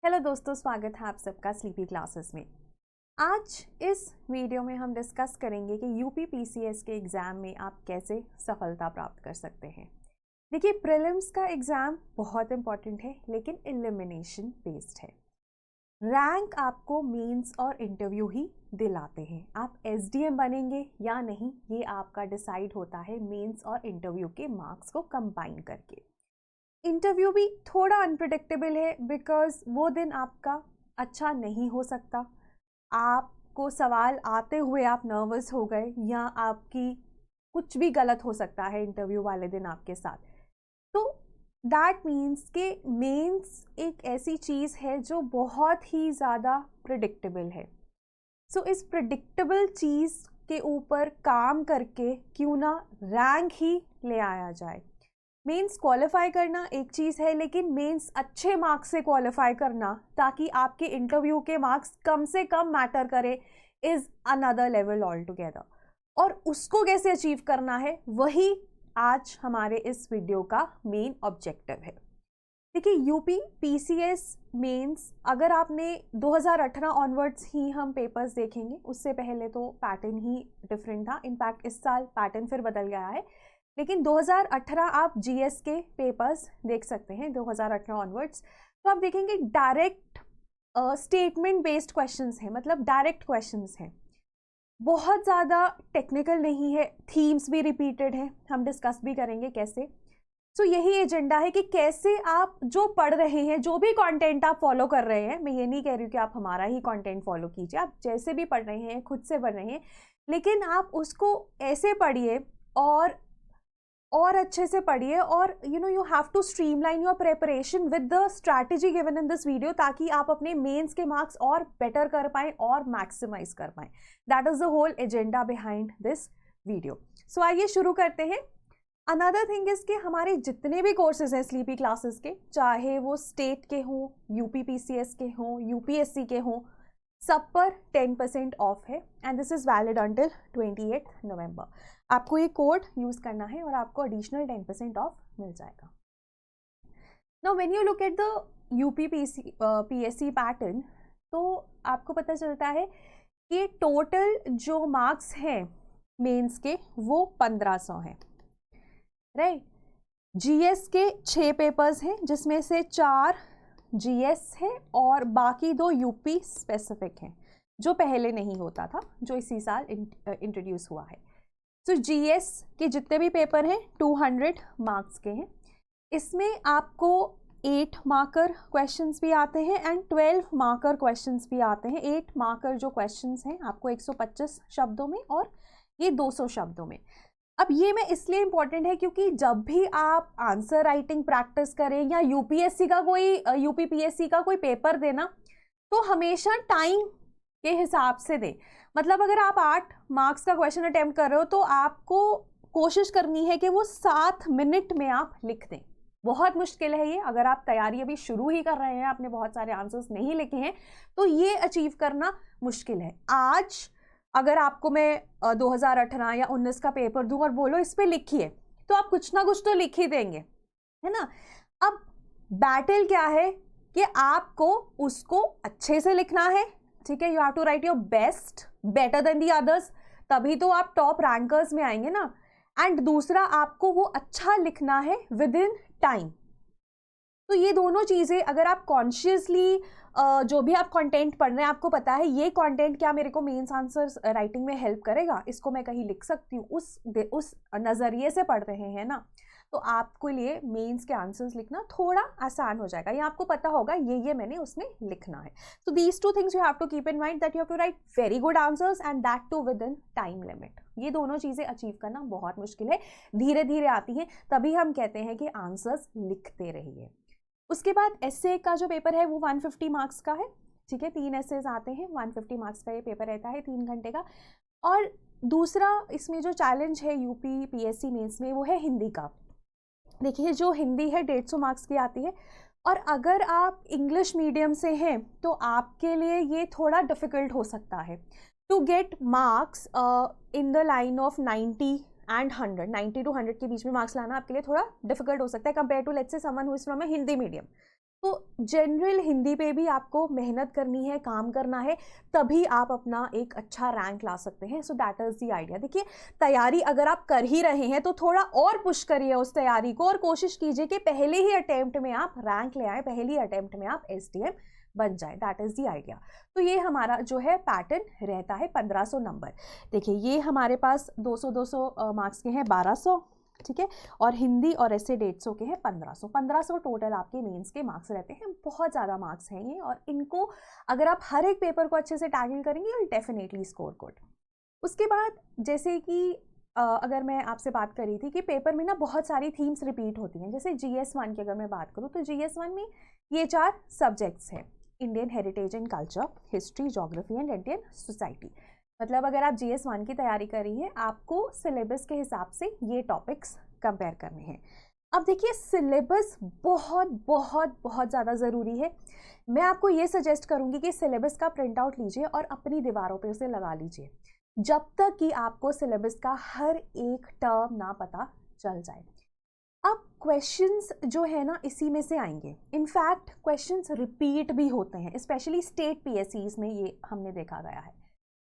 Hello दोस्तों, स्वागत है आप सबका स्लीपी क्लासेस में। आज इस वीडियो में हम डिस्कस करेंगे कि यूपी पीसीएस के एग्ज़ाम में आप कैसे सफलता प्राप्त कर सकते हैं। देखिए, प्रीलिम्स का एग्ज़ाम बहुत इंपॉर्टेंट है लेकिन एलिमिनेशन बेस्ड है। रैंक आपको मेंस और इंटरव्यू ही दिलाते हैं। आप एसडीएम बनेंगे या नहीं ये आपका डिसाइड होता है मेंस और इंटरव्यू के मार्क्स को कंबाइन करके। इंटरव्यू भी थोड़ा अनप्रिडिक्टेबल है बिकॉज वो दिन आपका अच्छा नहीं हो सकता। आपको सवाल आते हुए आप नर्वस हो गए या आपकी कुछ भी गलत हो सकता है इंटरव्यू वाले दिन आपके साथ। तो दैट मीन्स कि मेंस एक ऐसी चीज़ है जो बहुत ही ज़्यादा प्रिडिक्टेबल है। सो इस प्रिडिक्टेबल चीज़ के ऊपर काम करके क्यों ना रैंक ही ले आया जाए। मेंस क्वालिफाई करना एक चीज़ है लेकिन मेंस अच्छे मार्क्स से क्वालिफाई करना ताकि आपके इंटरव्यू के मार्क्स कम से कम मैटर करे is another level all together. और उसको कैसे अचीव करना है वही आज हमारे इस वीडियो का मेन ऑब्जेक्टिव है। देखिए, यूपी पीसीएस मेंस अगर आपने 2018 ऑनवर्ड्स ही हम पेपर्स देखेंगे, उससे पहले तो पैटर्न ही डिफरेंट था। इनफैक्ट इस साल पैटर्न फिर बदल गया है, लेकिन 2018 आप जीएस के पेपर्स देख सकते हैं 2018 ऑनवर्ड्स। तो आप देखेंगे डायरेक्ट स्टेटमेंट बेस्ड क्वेश्चंस हैं, मतलब डायरेक्ट क्वेश्चंस हैं, बहुत ज़्यादा टेक्निकल नहीं है। थीम्स भी रिपीटेड हैं, हम डिस्कस भी करेंगे कैसे। सो यही एजेंडा है कि कैसे आप जो पढ़ रहे हैं, जो भी कंटेंट आप फॉलो कर रहे हैं, मैं ये नहीं कह रही हूँ कि आप हमारा ही कंटेंट फॉलो कीजिए, आप जैसे भी पढ़ रहे हैं खुद से पढ़ रहे हैं, लेकिन आप उसको ऐसे पढ़िए और अच्छे से पढ़िए। और you have to streamline your preparation with the strategy given in this video ताकि आप अपने मेंस के मार्क्स और बेटर कर पाएँ और मैक्सिमाइज कर पाएँ। That is the whole agenda behind this video. So आइए शुरू करते हैं। अनदर थिंग इज कि हमारे जितने भी कोर्सेज हैं स्लीपी क्लासेस के, चाहे वो स्टेट के हों, यूपी पीसीएस के हों, यूपीएससी के हों, सब पर 10% ऑफ है and this is valid until 28 नवंबर। आपको ये कोड यूज़ करना है और आपको एडिशनल 10% ऑफ मिल जाएगा। Now when you look at the UP PSC pattern, तो आपको पता चलता है कि टोटल जो मार्क्स हैं मेंस के वो 1500 हैं, राइट। जीएस के 6 पेपर्स हैं जिसमें से 4 जीएस है और बाकी 2 यूपी स्पेसिफिक हैं जो पहले नहीं होता था, जो इसी साल इंट्रोड्यूस हुआ है। तो जीएस के जितने भी पेपर हैं 200 मार्क्स के हैं। इसमें आपको 8 मार्कर क्वेश्चंस भी आते हैं एंड 12 मार्कर क्वेश्चंस भी आते हैं। 8 मार्कर जो क्वेश्चंस हैं आपको 125 शब्दों में और ये 200 शब्दों में। अब ये मैं इसलिए इम्पॉर्टेंट है क्योंकि जब भी आप आंसर राइटिंग प्रैक्टिस करें या यूपीएससी का कोई यूपी पीएससी का कोई पेपर देना, तो हमेशा टाइम के हिसाब से दें। मतलब अगर आप 8 मार्क्स का क्वेश्चन अटेम्प्ट कर रहे हो तो आपको कोशिश करनी है कि वो 7 मिनट में आप लिख दें। बहुत मुश्किल है ये, अगर आप तैयारी अभी शुरू ही कर रहे हैं, आपने बहुत सारे आंसर्स नहीं लिखे हैं, तो ये अचीव करना मुश्किल है। आज अगर आपको मैं 2018 या 19 का पेपर दूं और बोलो इस पे लिखिए, तो आप कुछ ना कुछ तो लिख ही देंगे, है ना। अब बैटल क्या है कि आपको उसको अच्छे से लिखना है, ठीक है। You have to write your best, better than the others, तभी तो आप टॉप रैंकर्स में आएंगे ना। एंड दूसरा, आपको वो अच्छा लिखना है विद इन टाइम। तो ये दोनों चीज़ें अगर आप कॉन्शियसली जो भी आप कंटेंट पढ़ रहे हैं, आपको पता है ये कंटेंट क्या मेरे को मेंस आंसर्स राइटिंग में हेल्प करेगा, इसको मैं कहीं लिख सकती हूँ, उस नज़रिए से पढ़ रहे हैं ना, तो आपके लिए मेंस के आंसर्स लिखना थोड़ा आसान हो जाएगा। ये आपको पता होगा ये मैंने उसमें लिखना है। तो these 2 things you have to keep in mind that you have to write very good answers and that too within time limit. ये दोनों चीज़ें अचीव करना बहुत मुश्किल है, धीरे धीरे आती हैं, तभी हम कहते हैं कि आंसर्स लिखते रहिए। उसके बाद एस्से का जो पेपर है वो 150 मार्क्स का है, ठीक है। 3 एस्सेज आते हैं, 150 मार्क्स का ये पेपर रहता है 3 घंटे का। और दूसरा इसमें जो चैलेंज है यूपी पीएससी मेंस में वो है हिंदी का। देखिए, जो हिंदी है 150 मार्क्स की आती है, और अगर आप इंग्लिश मीडियम से हैं तो आपके लिए ये थोड़ा डिफ़िकल्ट हो सकता है to get marks in the line of 90 and 100, 90 to 100 के बीच में मार्क्स लाना आपके लिए थोड़ा डिफिकल्ट हो सकता है compare to let's say someone who is from a Hindi medium. तो जनरल हिंदी पे भी आपको मेहनत करनी है, काम करना है, तभी आप अपना एक अच्छा रैंक ला सकते हैं। So that is the idea. देखिए, तैयारी अगर आप कर ही रहे हैं तो थोड़ा और पुश करिए उस तैयारी को और कोशिश कीजिए कि पहले ही अटेम्प्ट में आप रैंक ले आए, पहली अटेम्प्ट में आप SDM बन जाए। That is the idea. तो ये हमारा जो है पैटर्न रहता है 1500 नंबर। देखिए, ये हमारे पास 200 मार्क्स के हैं 1200, ठीक है, और हिंदी और ऐसे 150 के हैं 1500 टोटल आपके मेंस के मार्क्स रहते हैं। बहुत ज़्यादा मार्क्स हैं ये, और इनको अगर आप हर एक पेपर को अच्छे से टैकल करेंगे you will definitely score good. उसके बाद जैसे कि अगर मैं आपसे बात कर रही थी कि पेपर में ना बहुत सारी थीम्स रिपीट होती हैं। जैसे GS1 की अगर मैं बात करूँ तो GS1 में ये 4 सब्जेक्ट्स हैं: Indian heritage and culture, history, geography and Indian society. मतलब अगर आप GS1 की तैयारी कर रही हैं, आपको सिलेबस के हिसाब से ये टॉपिक्स कंपेयर करने हैं। अब देखिए, सिलेबस बहुत बहुत बहुत ज़्यादा ज़रूरी है। मैं आपको ये सजेस्ट करूँगी कि सिलेबस का प्रिंट आउट लीजिए और अपनी दीवारों पे उसे लगा लीजिए, जब तक कि आपको सिलेबस का हर एक टर्म ना पता चल जाए। अब क्वेश्चंस जो है ना, इसी में से आएंगे। इनफैक्ट क्वेश्चंस रिपीट भी होते हैं, स्पेशली स्टेट PSCs में ये हमने देखा गया है।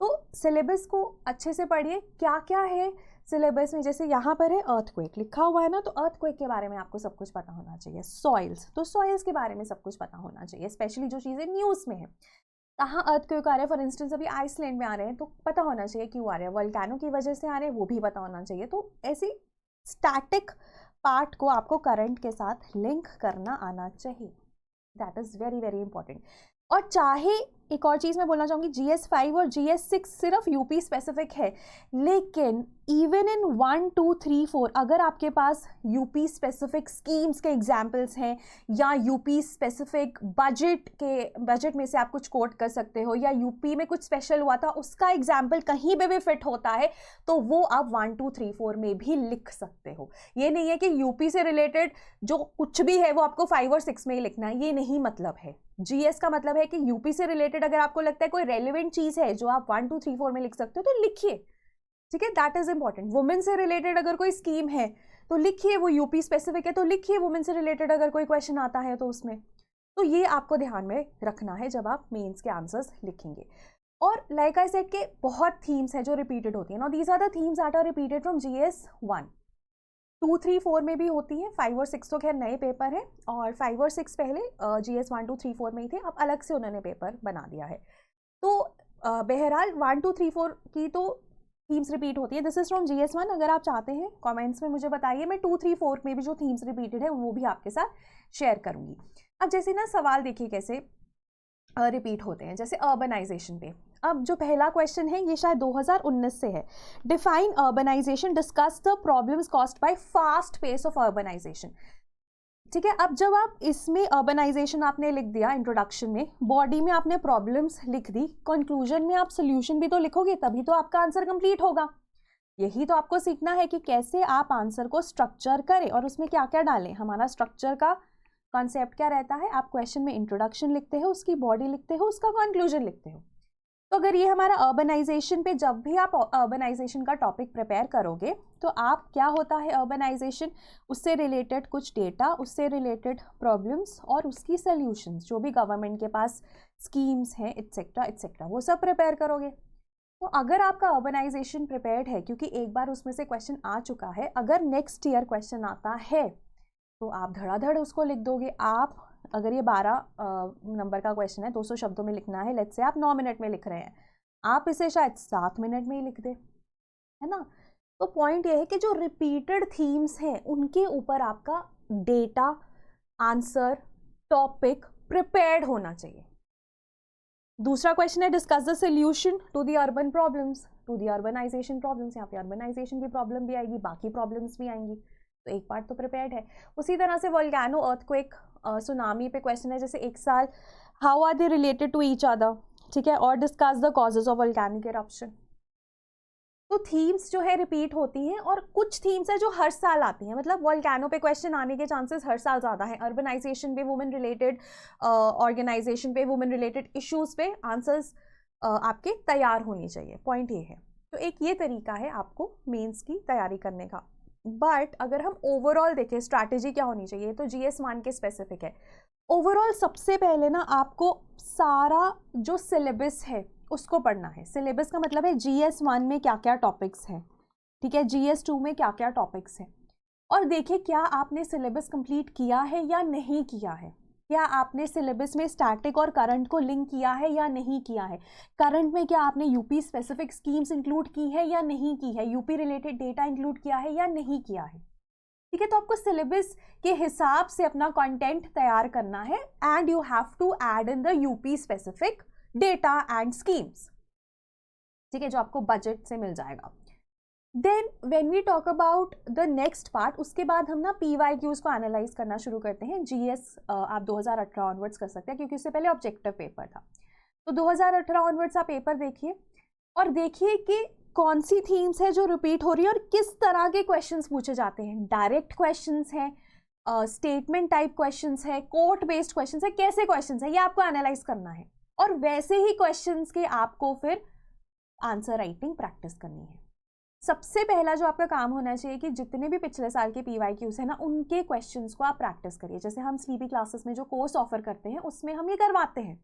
तो सिलेबस को अच्छे से पढ़िए, क्या क्या है सिलेबस में। जैसे यहाँ पर है अर्थक्वेक लिखा हुआ है ना, तो अर्थक्वेक के बारे में आपको सब कुछ पता होना चाहिए। सॉइल्स, तो सॉइल्स के बारे में सब कुछ पता होना चाहिए, स्पेशली जो चीज़ें न्यूज़ में है। कहाँ अर्थक्वेक आ रहे हैं, फॉर इंस्टेंस अभी आइसलैंड में आ रहे हैं, तो पता होना चाहिए क्यों आ रहे हैं, वोल्केनो की वजह से आ रहे हैं, वो भी पता होना चाहिए। तो ऐसी स्टैटिक पार्ट को आपको करंट के साथ लिंक करना आना चाहिए। That is very very important. और चाहे एक और चीज़ मैं बोलना चाहूँगी, GS5 और GS6 सिर्फ यूपी स्पेसिफिक है, लेकिन इवन इन 1, 2, 3, 4 अगर आपके पास यूपी स्पेसिफिक स्कीम्स के एग्जाम्पल्स हैं, या यूपी स्पेसिफिक बजट में से आप कुछ कोट कर सकते हो, या यूपी में कुछ स्पेशल हुआ था उसका एग्जाम्पल कहीं पे भी फिट होता है, तो वो आप 1, 2, 3, 4 में भी लिख सकते हो। ये नहीं है कि यूपी से रिलेटेड जो कुछ भी है वो आपको 5 और 6 में ही लिखना है, ये नहीं मतलब है। GS का मतलब है कि यूपी से रिलेटेड अगर आपको लगता है कोई रेलिवेंट चीज़ है जो आप 1, 2, 3, 4 में लिख सकते हो तो लिखिए, ठीक है। That is important. वुमेन से रिलेटेड अगर कोई स्कीम है तो लिखिए, वो यूपी स्पेसिफिक है तो लिखिए। वुमेन से रिलेटेड अगर कोई क्वेश्चन आता है तो उसमें, तो ये आपको ध्यान में रखना है जब आप मेंस के आंसर्स लिखेंगे। और लाइक आई सेड के बहुत थीम्स हैं जो रिपीटेड होती है। Now these are the themes that are repeated from GS1। 2, 3, 4 में भी होती है। 5 और 6 तो खैर नए पेपर है, और 5 और 6 पहले GS1, 2, 3, 4 में ही थे, अब अलग से उन्होंने पेपर बना दिया है। तो बहरहाल 1, 2, 3, 4 की तो थीम्स रिपीट होती है। This is from GS1। अगर आप चाहते हैं कमेंट्स में मुझे बताइए, मैं 2, 3, 4 में भी जो थीम्स रिपीटेड है वो भी आपके साथ शेयर करूंगी। अब जैसे ना सवाल देखिए कैसे रिपीट होते हैं, जैसे अर्बनाइजेशन पे। अब जो पहला क्वेश्चन है ये शायद 2019 से है। Define urbanisation, discuss the problems caused by fast pace of urbanisation. ठीक है, अब जब आप इसमें अर्बनाइजेशन आपने लिख दिया इंट्रोडक्शन में, बॉडी में आपने प्रॉब्लम्स लिख दी, कंक्लूजन में आप सोल्यूशन भी तो लिखोगे, तभी तो आपका आंसर कंप्लीट होगा। यही तो आपको सीखना है कि कैसे आप आंसर को स्ट्रक्चर करें और उसमें क्या क्या डालें। हमारा स्ट्रक्चर का कॉन्सेप्ट क्या रहता है, आप क्वेश्चन में इंट्रोडक्शन लिखते हो, उसकी बॉडी लिखते हो, उसका कंक्लूजन लिखते हो। तो अगर ये हमारा अर्बनाइजेशन पे, जब भी आप अर्बनाइजेशन का टॉपिक प्रिपेयर करोगे तो आप क्या होता है अर्बनाइजेशन, उससे रिलेटेड कुछ डेटा, उससे रिलेटेड प्रॉब्लम्स और उसकी सॉल्यूशंस, जो भी गवर्नमेंट के पास स्कीम्स हैं एटसेट्रा एटसेट्रा, वो सब प्रिपेयर करोगे। तो अगर आपका अर्बनाइजेशन प्रिपेयर्ड है, क्योंकि एक बार उसमें से क्वेश्चन आ चुका है, अगर नेक्स्ट ईयर क्वेश्चन आता है तो आप धड़ाधड़ उसको लिख दोगे। आप अगर ये 12 नंबर का क्वेश्चन है, 200 शब्दों में लिखना है, लेट्स से आप 9 मिनट में लिख रहे हैं, आप इसे शायद 7 मिनट में ही लिख दे, है ना। तो पॉइंट ये है कि जो रिपीटेड थीम्स हैं उनके ऊपर आपका डेटा, आंसर, टॉपिक प्रिपेयर्ड होना चाहिए। दूसरा क्वेश्चन है discuss the solution to the urban problems, to the urbanisation problems. यहाँ पे अर्बनाइजेशन की प्रॉब्लम भी आएगी, बाकी प्रॉब्लम्स भी आएंगी, तो एक पार्ट तो प्रिपेयर्ड है। उसी तरह से वोल्केनो, अर्थक्वेक, सुनामी पे क्वेश्चन है, जैसे एक साल how are they related to each other, ठीक है, और discuss the causes of volcanic eruption. तो थीम्स जो है रिपीट होती हैं, और कुछ थीम्स है जो हर साल आती हैं, मतलब वोल्केनो पे क्वेश्चन आने के चांसेस हर साल ज़्यादा है। अर्बनाइजेशन पे, वुमेन रिलेटेड ऑर्गेनाइजेशन पे, वुमेन रिलेटेड इश्यूज पे आंसर्स आपके तैयार होने चाहिए। पॉइंट ये है। तो एक ये तरीका है आपको मेंस की तैयारी करने का। बट अगर हम ओवरऑल देखें स्ट्रैटेजी क्या होनी चाहिए, तो GS1 के स्पेसिफिक है। ओवरऑल सबसे पहले ना आपको सारा जो सिलेबस है उसको पढ़ना है। सिलेबस का मतलब है GS1 में क्या क्या टॉपिक्स हैं, ठीक है, GS2 में क्या क्या टॉपिक्स हैं, और देखिए क्या आपने सिलेबस कंप्लीट किया है या नहीं किया है। क्या आपने सिलेबस में स्टैटिक और करंट को लिंक किया है या नहीं किया है। करंट में क्या आपने यूपी स्पेसिफिक स्कीम्स इंक्लूड की है या नहीं की है, यूपी रिलेटेड डेटा इंक्लूड किया है या नहीं किया है, ठीक है। तो आपको सिलेबस के हिसाब से अपना कंटेंट तैयार करना है and you have to add in the UP specific data and schemes, ठीक है, जो आपको बजट से मिल जाएगा। Then when we talk about the next part, उसके बाद हम ना PYQs को एनालाइज करना शुरू करते हैं। GS आप 2018 ऑनवर्ड्स कर सकते हैं क्योंकि उससे पहले ऑब्जेक्टिव पेपर था। तो 2018 ऑनवर्ड्स आप पेपर देखिए और देखिए कि कौन सी थीम्स है जो रिपीट हो रही है और किस तरह के क्वेश्चंस पूछे जाते हैं। डायरेक्ट क्वेश्चंस हैं, स्टेटमेंट टाइप क्वेश्चंस है, कोट बेस्ड क्वेश्चंस है, कैसे क्वेश्चंस है ये आपको एनालाइज करना है और वैसे ही क्वेश्चंस के आपको फिर आंसर राइटिंग प्रैक्टिस करनी है। सबसे पहला जो आपका काम होना चाहिए कि जितने भी पिछले साल के PYQs है ना उनके क्वेश्चंस को आप प्रैक्टिस करिए। जैसे हम स्लीपी क्लासेस में जो कोर्स ऑफर करते हैं उसमें हम ये करवाते हैं,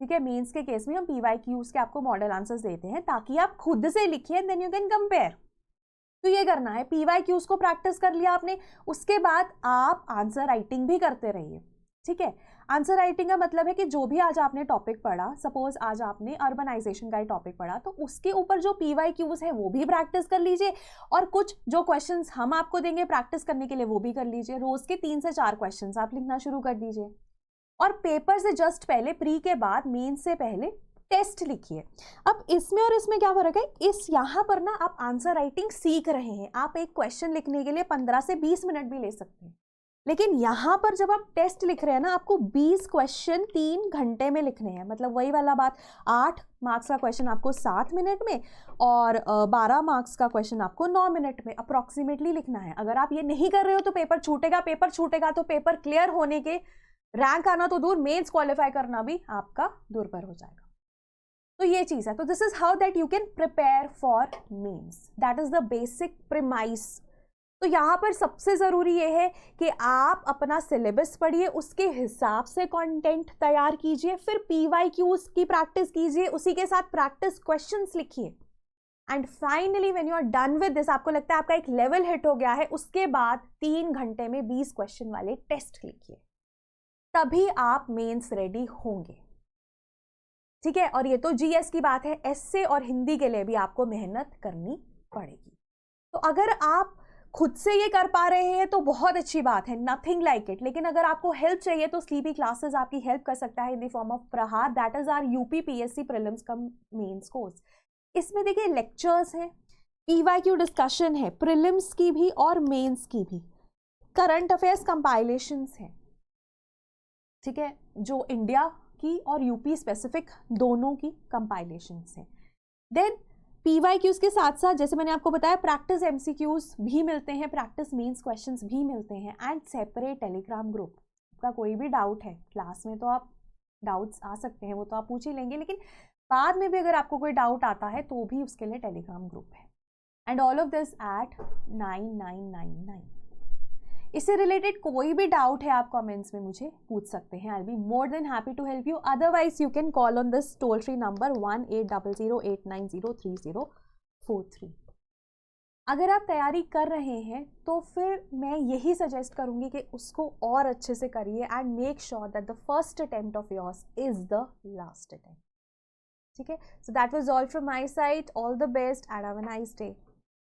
ठीक है। मेंस के केस में हम PYQs के आपको मॉडल आंसर्स देते हैं ताकि आप खुद से लिखिए, देन यू कैन कंपेयर। तो ये करना है, PYQs को प्रैक्टिस कर लिया आपने, उसके बाद आप आंसर राइटिंग भी करते रहिए, ठीक है। आंसर राइटिंग का मतलब है कि जो भी आज आपने टॉपिक पढ़ा, सपोज आज आपने अर्बनाइजेशन का टॉपिक पढ़ा, तो उसके ऊपर जो PYQs है वो भी प्रैक्टिस कर लीजिए और कुछ जो क्वेश्चंस हम आपको देंगे प्रैक्टिस करने के लिए वो भी कर लीजिए। रोज के 3 से 4 क्वेश्चंस आप लिखना शुरू कर दीजिए और पेपर से जस्ट पहले, प्री के बाद, मेन से पहले टेस्ट लिखिए। अब इसमें और इसमें क्या फर्क है, इस यहाँ पर ना आप आंसर राइटिंग सीख रहे हैं। आप एक क्वेश्चन लिखने के लिए 15 से 20 मिनट भी ले सकते हैं, लेकिन यहाँ पर जब आप टेस्ट लिख रहे हैं ना आपको 20 क्वेश्चन 3 घंटे में लिखने हैं। मतलब वही वाला बात, 8 मार्क्स का क्वेश्चन आपको 7 मिनट में और 12 मार्क्स का क्वेश्चन आपको 9 मिनट में अप्रॉक्सीमेटली लिखना है। अगर आप ये नहीं कर रहे हो तो पेपर छूटेगा, पेपर छूटेगा तो पेपर क्लियर होने के, रैंक आना तो दूर, मेंस क्वालिफाई करना भी आपका दूर पर हो जाएगा। तो ये चीज है। तो this is how that you can prepare for mains, that is the basic premise. तो यहाँ पर सबसे ज़रूरी ये है कि आप अपना सिलेबस पढ़िए, उसके हिसाब से कंटेंट तैयार कीजिए, फिर PYQs की प्रैक्टिस कीजिए, उसी के साथ प्रैक्टिस क्वेश्चंस लिखिए and finally when you are done with this, आपको लगता है आपका एक लेवल हिट हो गया है, उसके बाद 3 घंटे में 20 क्वेश्चन वाले टेस्ट लिखिए, तभी आप मेंस रेडी होंगे, ठीक है। और ये तो GS की बात है, एस्से और हिंदी के लिए भी आपको मेहनत करनी पड़ेगी। तो अगर आप खुद से ये कर पा रहे हैं तो बहुत अच्छी बात है, नथिंग लाइक इट। लेकिन अगर आपको हेल्प चाहिए तो स्लीपी क्लासेस आपकी हेल्प कर सकता है in the form of Prahar, that is our UP PSC prelims cum mains course. इसमें देखिए लेक्चर्स हैं, PYQ डिस्कशन है, प्रीलिम्स की भी और मेंस की भी, करंट अफेयर्स कंपाइलेशंस हैं, ठीक है, जो इंडिया की और यूपी स्पेसिफिक दोनों की कंपाइलेशंस हैं। देन PYQs के साथ साथ जैसे मैंने आपको बताया प्रैक्टिस MCQs भी मिलते हैं, प्रैक्टिस मीन्स क्वेश्चंस भी मिलते हैं एंड सेपरेट टेलीग्राम ग्रुप। आपका कोई भी डाउट है क्लास में तो आप डाउट्स आ सकते हैं, वो तो आप पूछ ही लेंगे, लेकिन बाद में भी अगर आपको कोई डाउट आता है तो भी उसके लिए टेलीग्राम ग्रुप है and all of this eight 9999। इससे रिलेटेड कोई भी डाउट है आप कमेंट्स में मुझे पूछ सकते हैं, I will be more than happy to help you. Otherwise you can call on this toll free number 1800890343। अगर आप तैयारी कर रहे हैं तो फिर मैं यही सजेस्ट करूंगी कि उसको और अच्छे से करिए and make sure that the first attempt of yours is the last attempt, ठीक है। So that was all from my side, all the best and have a nice day.